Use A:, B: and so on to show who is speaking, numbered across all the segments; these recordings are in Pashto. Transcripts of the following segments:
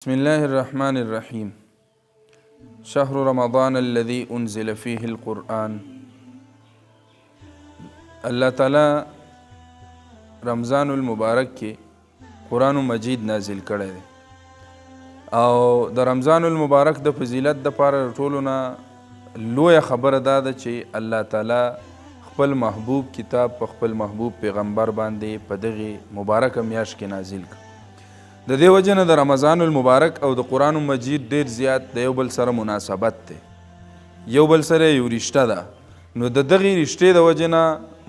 A: بسم الله الرحمن الرحيم. شهر رمضان الذي انزل فيه القرآن. اللہ تعالی رمضان المبارک کې قرآن مجید نازل کړی دی او د رمضان المبارک د فضیلت دپاره ټولو نه لویه خبره دا ده چې الله تعالی خپل محبوب کتاب په خپل محبوب پیغمبر باندې په دغې مبارکه میاشت کې نازل کړ. د دې وجه نه د رمضان المبارک او د قرآن مجید ډیر زیات د یو بل سره مناسبت دی، یو بل سره یو رشته ده. نو د دغې رشتې د وجه نه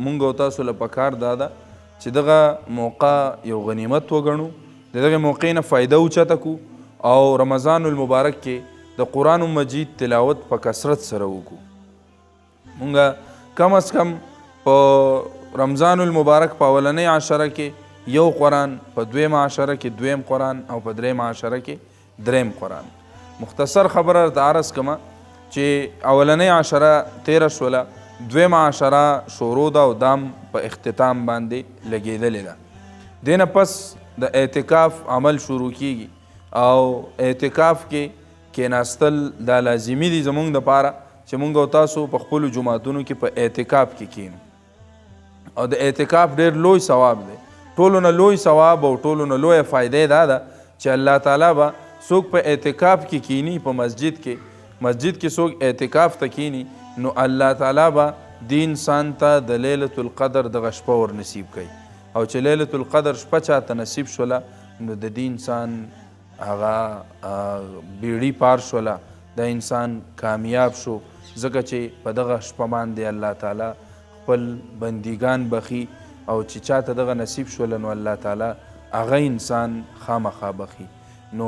A: مونږ او تاسو له پکار دا ده چې دغه موقع یو غنیمت وګڼو، د دغې موقع نه فایده اوچته کړو او رمضان المبارک کې د قرآن مجید تلاوت په کثرت سره وکړو. مونږ کم از کم په رمضان المبارک په اولنۍ عشره کې یو قرآن، په دویم عشره کې دویم قرآن او په دریم عشره کې دریم قرآن. مختصر خبره درته عرض کړمه چې اولنۍ عشره تیره شوله، دویم عشره شروع ده او دام په اختتام باندې لګېدلې ده. دې نه پس د اعتکاف عمل شروع کیږي او اعتکاف کې کیناستل دا لازمي دي زمونږ دپاره چې مونږ او تاسو په خپلو جوماتونو کې په اعتکاف کې کینو او د اعتکاف ډېر لوی ثواب دی. ټولو نه لوی ثواب او ټولو نه لویه فایده دا ده چې الله تعالی به څوک په اعتکاف کې کینی، په مسجد کې څوک اعتکاف ته کینی، نو الله تعالی به دې انسان ته د لیلة القدر دغه شپه ور نصیب کوي او چې لیلة القدر شپه چاته نصیب شوله نو د دې انسان هغه بیړي پار شوله، د انسان کامیاب شو، ځکه چې په دغه شپه باندې الله تعالی خپل بندیگان بخي او چې چاته دغه نصیب شوله نو الله تعالی هغه انسان خامخا بخي. نو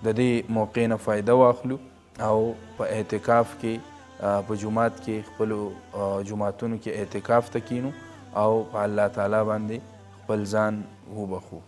A: د دې موقع نه فایده واخلو او په اعتکاف کې په جومات کې خپلو جوماتونو کې اعتکاف ته کینو او په الله تعالی باندې خپل ځان وبخو.